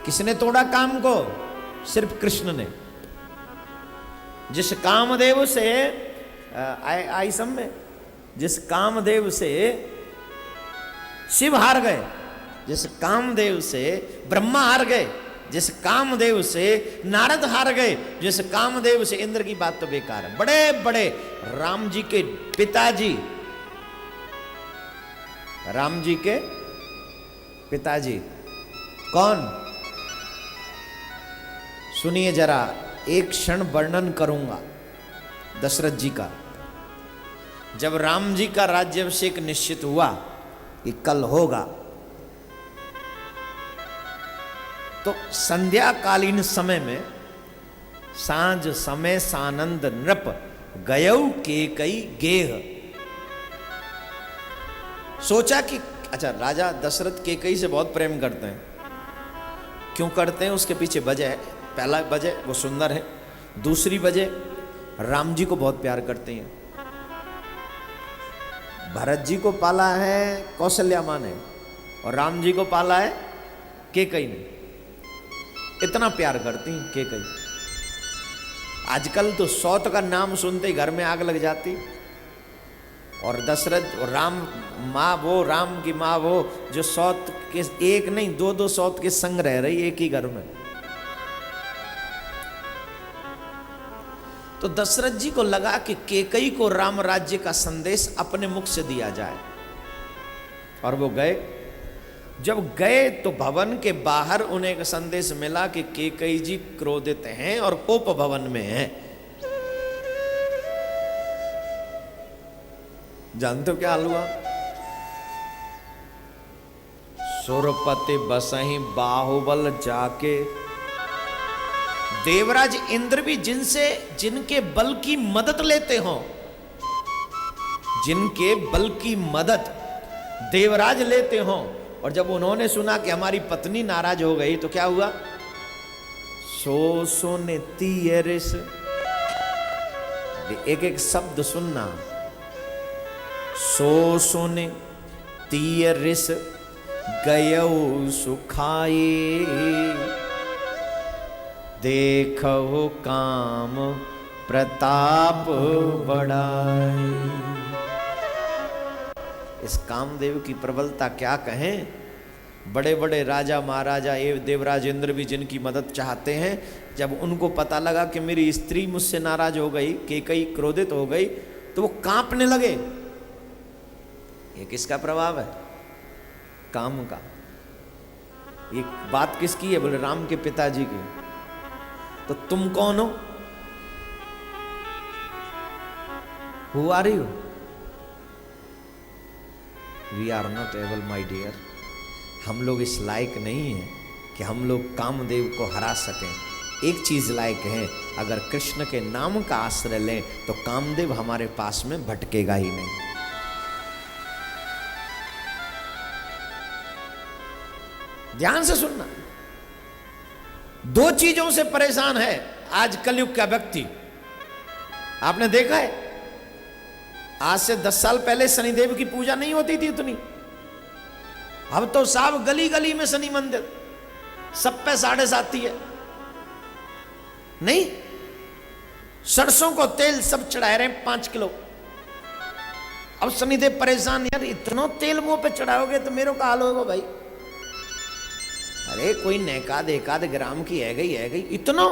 किसने तोड़ा काम को? सिर्फ कृष्ण ने। जिस कामदेव से आई समय, जिस कामदेव से शिव हार गए, जिस कामदेव से ब्रह्मा हार गए, जिस कामदेव से नारद हार गए, जिस कामदेव से इंद्र की बात तो बेकार है। बड़े बड़े राम जी के पिताजी, राम जी के पिताजी कौन? सुनिए जरा, एक क्षण वर्णन करूंगा दशरथ जी का। जब राम जी का राज्याभिषेक निश्चित हुआ कि कल होगा, तो संध्याकालीन समय में सांझ समय सानंद नृप गयऊ के कई गेह। सोचा कि अच्छा, राजा दशरथ केकई से बहुत प्रेम करते हैं। क्यों करते हैं उसके पीछे वजह है। पहला वजह वो सुंदर है, दूसरी वजह राम जी को बहुत प्यार करते हैं। भरत जी को पाला है कौशल्या माँ ने, और राम जी को पाला है केकई ने। इतना प्यार करती हैं केकई। आजकल तो सौत का नाम सुनते ही घर में आग लग जाती। और दशरथ और राम माँ वो, राम की माँ वो, जो सौत के एक नहीं दो दो सौत के संग रह रही एक ही घर में। तो दशरथ जी को लगा कि केकई को राम राज्य का संदेश अपने मुख से दिया जाए, और वो गए। जब गए तो भवन के बाहर उन्हें एक संदेश मिला कि केकई जी क्रोधित हैं और कोप भवन में हैं। जानते हो क्या हाल हुआ? सुरपति बसही बाहुबल जाके। देवराज इंद्र भी जिनके बल की मदद लेते हो, जिनके बल की मदद देवराज लेते हो, और जब उन्होंने सुना कि हमारी पत्नी नाराज हो गई तो क्या हुआ? सो सोने तीयरिस। एक एक शब्द सुनना। सो सोने तीयरिस गयऊ सुखाए, देखो काम प्रताप बढ़ाए। इस कामदेव की प्रबलता क्या कहें। बड़े बड़े राजा महाराजा एवं देवराज इंद्र भी जिनकी मदद चाहते हैं, जब उनको पता लगा कि मेरी स्त्री मुझसे नाराज हो गई, केकई क्रोधित हो गई, तो वो कांपने लगे। ये किसका प्रभाव है? काम का। ये बात किसकी है? बोले राम के पिताजी की। तो तुम कौन हो? Who are you? We are not able, my dear. हम लोग इस लायक नहीं हैं कि हम लोग कामदेव को हरा सकें। एक चीज लायक है, अगर कृष्ण के नाम का आश्रय लें तो कामदेव हमारे पास में भटकेगा ही नहीं। ध्यान से सुनना। दो चीजों से परेशान है आज कलयुग का व्यक्ति। आपने देखा है, आज से 10 साल पहले शनिदेव की पूजा नहीं होती थी इतनी। अब तो साहब गली गली में शनि मंदिर, सब पे 7.5 है। नहीं, सरसों को तेल सब चढ़ा रहे हैं 5 किलो। अब शनिदेव परेशान, यार इतना तेल मुंह पे चढ़ाओगे तो मेरे का हाल होगा भाई। अरे कोई नेकाद एकाद ग्राम की है गई इतना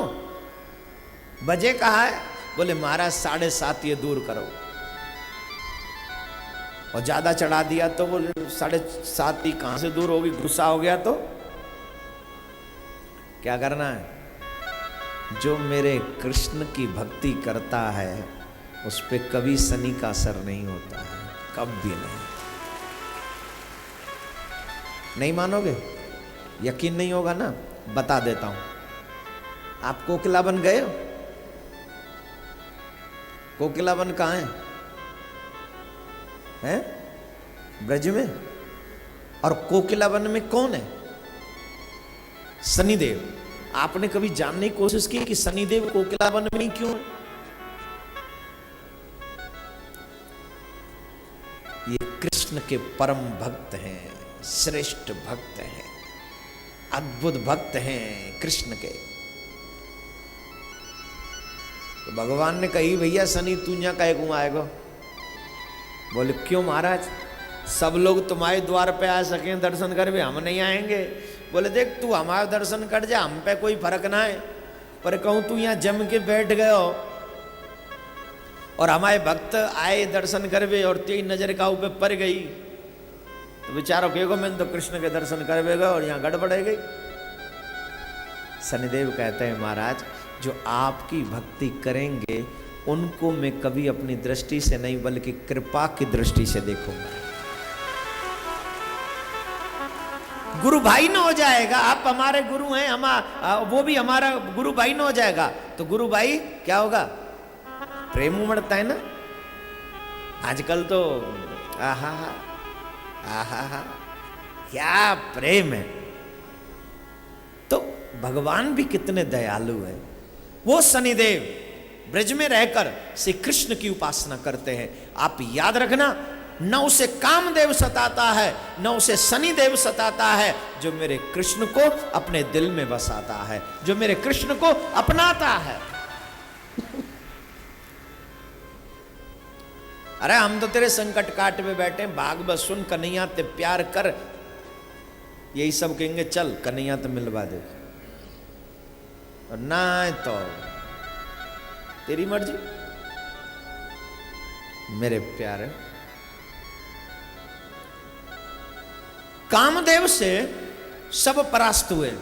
बजे कहा है। बोले महाराज 7.5 ये दूर करो, और ज्यादा चढ़ा दिया तो बोले 7.5 ही कहां से दूर होगी, गुस्सा हो गया तो क्या करना है? जो मेरे कृष्ण की भक्ति करता है उस पे कभी शनि का असर नहीं होता है, कभी नहीं। नहीं मानोगे? यकीन नहीं होगा ना, बता देता हूं। आप कोकिला बन गए हो? कोकिला बन कहां है? हैं? ब्रज में। और कोकिला वन में कौन है? शनिदेव। आपने कभी जानने की कोशिश की कि शनिदेव कोकिला वन में क्यों है? ये कृष्ण के परम भक्त हैं, श्रेष्ठ भक्त हैं। अद्भुत भक्त हैं कृष्ण के। तो भगवान ने कही भैया सनी तू यहाँ कहे को आएगा? बोले क्यों महाराज, सब लोग तुम्हारे द्वार पे आ सके दर्शन कर भी हम नहीं आएंगे। बोले देख तू हमारा दर्शन कर जा, हम पे कोई फर्क ना है, पर कहूँ तू यहाँ जम के बैठ गए हो और हमारे भक्त आए दर्शन करवे और तेरी नजर का ऊपर पड़ गई तो बेचारो कहेगो मैंने तो कृष्ण के दर्शन करवेगा और यहाँ गड़बड़ गई। शनिदेव कहते हैं महाराज जो आपकी भक्ति करेंगे उनको मैं कभी अपनी दृष्टि से नहीं बल्कि कृपा की दृष्टि से देखूंगा। गुरु भाई न हो जाएगा, आप हमारे गुरु हैं, वो भी हमारा गुरु भाई न हो जाएगा तो गुरु भाई क्या होगा? प्रेम उमड़ता है ना आजकल तो, आहा आहा क्या प्रेम है। तो भगवान भी कितने दयालु है। वो शनिदेव ब्रज में रहकर श्री कृष्ण की उपासना करते हैं। आप याद रखना, न उसे कामदेव सताता है न उसे शनिदेव सताता है, जो मेरे कृष्ण को अपने दिल में बसाता है, जो मेरे कृष्ण को अपनाता है। अरे हम तो तेरे संकट काट में बैठे, भाग बस सुन कन्हैया ते प्यार कर, यही सब कहेंगे चल कन्हैया तो मिलवा दे, और ना तो तेरी मर्जी। मेरे प्यारे कामदेव से सब परास्त हुए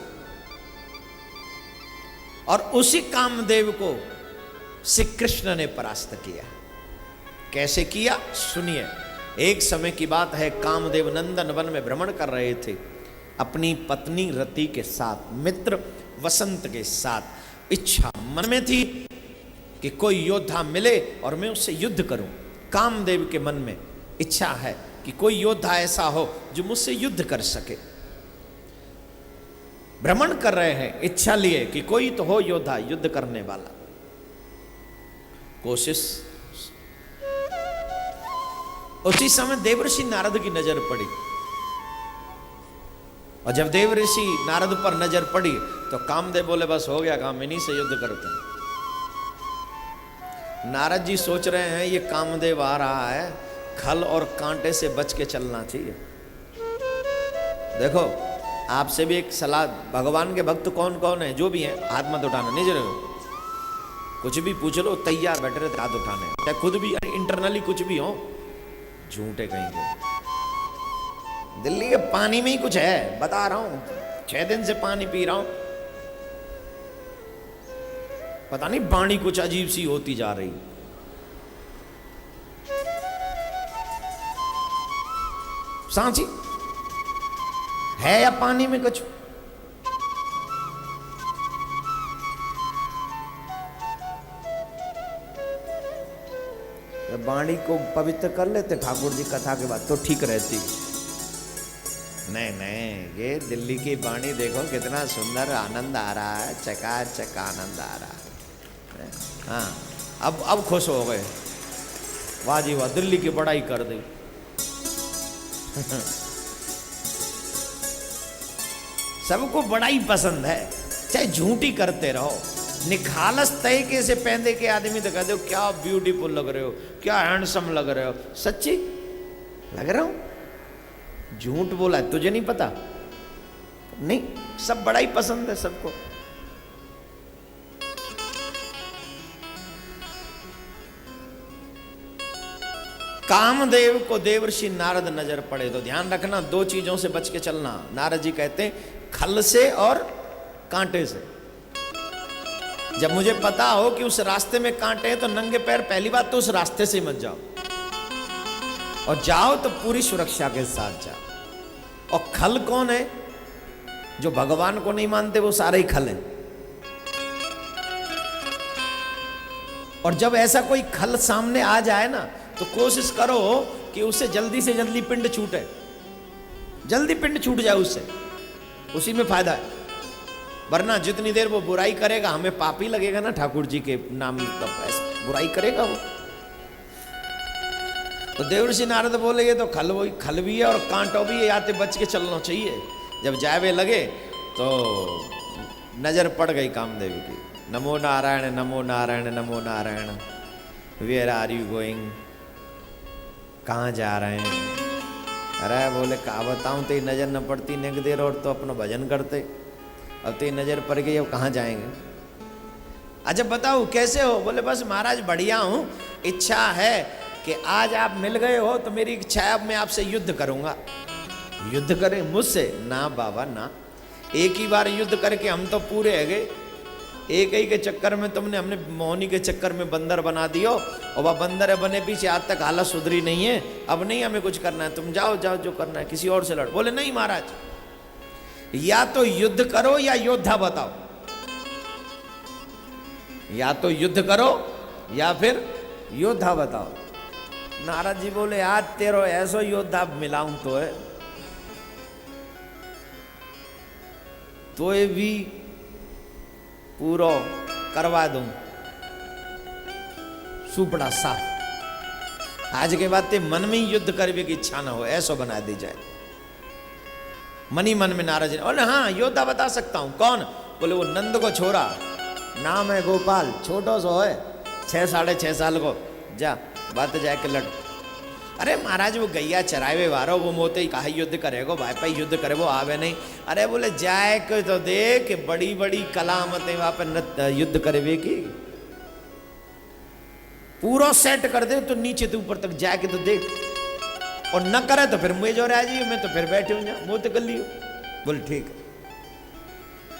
और उसी कामदेव को श्री कृष्ण ने परास्त किया। कैसे किया सुनिए। एक समय की बात है, कामदेव नंदन वन में भ्रमण कर रहे थे अपनी पत्नी रति के साथ, मित्र वसंत के साथ। इच्छा मन में थी कि कोई योद्धा मिले और मैं उससे युद्ध करूं। कामदेव के मन में इच्छा है कि कोई योद्धा ऐसा हो जो मुझसे युद्ध कर सके। भ्रमण कर रहे हैं, इच्छा लिए कि कोई तो हो योद्धा युद्ध करने वाला। कोशिश। उसी समय देवर्षि नारद की नजर पड़ी, और जब देवर्षि नारद पर नजर पड़ी तो कामदेव बोले बस हो गया काम, इन्हीं से युद्ध करते हैं। नारद जी सोच रहे हैं ये कामदेव आ रहा है, खल और कांटे से बच के चलना चाहिए। देखो आपसे भी एक सलाह, भगवान के भक्त कौन कौन है जो भी है हाथ मत उठाना, नहीं जरूर कुछ भी पूछ लो तैयार बैठे रहते हाथ उठाने, चाहे खुद भी इंटरनली कुछ भी हो, झूठे कहेंगे। दिल्ली के पानी में ही कुछ है, बता रहा हूं, 6 दिन से पानी पी रहा हूं, पता नहीं वाणी कुछ अजीब सी होती जा रही। सांची है या पानी में कुछ? वाणी को पवित्र कर लेते ठाकुर जी कथा के बाद तो ठीक रहती। नहीं नहीं, ये दिल्ली की वाणी देखो कितना सुंदर आनंद आ रहा है, चकाचक आनंद आ रहा है। हाँ अब खुश हो गए, वाह जी वाह, दिल्ली की बड़ाई कर दी। सबको बड़ाई पसंद है, चाहे झूठी करते रहो। निखालस तरीके से पहने के आदमी तो कहते हो क्या ब्यूटीफुल लग रहे हो, क्या हैंडसम लग रहे हो, सच्ची लग रहा हूं, झूठ बोला है तुझे नहीं पता? नहीं, सब बड़ा ही पसंद है सबको। कामदेव को देवर्षि नारद नजर पड़े तो ध्यान रखना, 2 चीजों से बच के चलना। नारद जी कहते हैं खल से और कांटे से। जब मुझे पता हो कि उस रास्ते में कांटे हैं तो नंगे पैर पहली बात तो उस रास्ते से मत जाओ, और जाओ तो पूरी सुरक्षा के साथ जाओ। और खल कौन है? जो भगवान को नहीं मानते वो सारे ही खल हैं। और जब ऐसा कोई खल सामने आ जाए ना तो कोशिश करो कि उससे जल्दी से जल्दी पिंड छूटे, जल्दी पिंड छूट जाए उससे, उसी में फायदा है। वरना जितनी देर वो बुराई करेगा हमें पाप ही लगेगा ना, ठाकुर जी के नाम का बुराई करेगा वो। तो देवर्षि नारद बोले ये तो खल भी है और कांटो भी है, याते बच के चलना चाहिए। जब जावे लगे तो नजर पड़ गई कामदेव की। नमो नारायण नमो नारायण नमो Narayan. Where are you going, कहाँ जा रहे हैं? अरे बोले कहा बताऊँ, तेरी नजर न पड़ती नेक देर और तो अपना भजन करते, अब तेरी नजर पड़ गई, अब कहाँ जाएंगे? अच्छा बताओ कैसे हो? बोले बस महाराज बढ़िया हूँ, इच्छा है कि आज आप मिल गए हो तो मेरी इच्छा है अब मैं आपसे युद्ध करूंगा। युद्ध करें मुझसे? ना बाबा ना, एक ही बार युद्ध करके हम तो पूरे है गए। एक ही के चक्कर में तुमने हमने मोहनी के चक्कर में बंदर बना दियो, और वह बंदर बने पीछे आज तक हालत सुधरी नहीं है। अब नहीं हमें कुछ करना है, तुम जाओ जाओ जो करना है, किसी और से लड़ो। बोले नहीं महाराज, या तो युद्ध करो या योद्धा बताओ, या तो युद्ध करो या फिर योद्धा बताओ। नारद जी बोले आज तेरो ऐसो योद्धा मिलाऊं तो ये भी पूरा करवा दूं सुपड़ा साफ। आज के बाद ते मन में ही युद्ध करने की इच्छा ना हो, ऐसा बना दी जाए। मन ही मन में नारद जी बोले हाँ योद्धा बता सकता हूं। कौन? बोले वो नंद को छोरा, नाम है गोपाल, छोटो सो है, 6-6.5 साल को। जा बात जाके लड़। अरे महाराज वो गैया चरावे वारो, वो मोते ही कहा युद्ध करेगो, भाई भाई युद्ध करे, वो आवे नहीं। अरे बोले जाए के तो देख, बड़ी बड़ी कलामतें वहां पर युद्ध करे की पूरा सेट कर दे तो नीचे तो ऊपर तक जाके तो देख, और न करे तो फिर मुझे जो राजी मैं तो फिर बैठे हूँ, मुँह तो कर लियो। बोले ठीक है।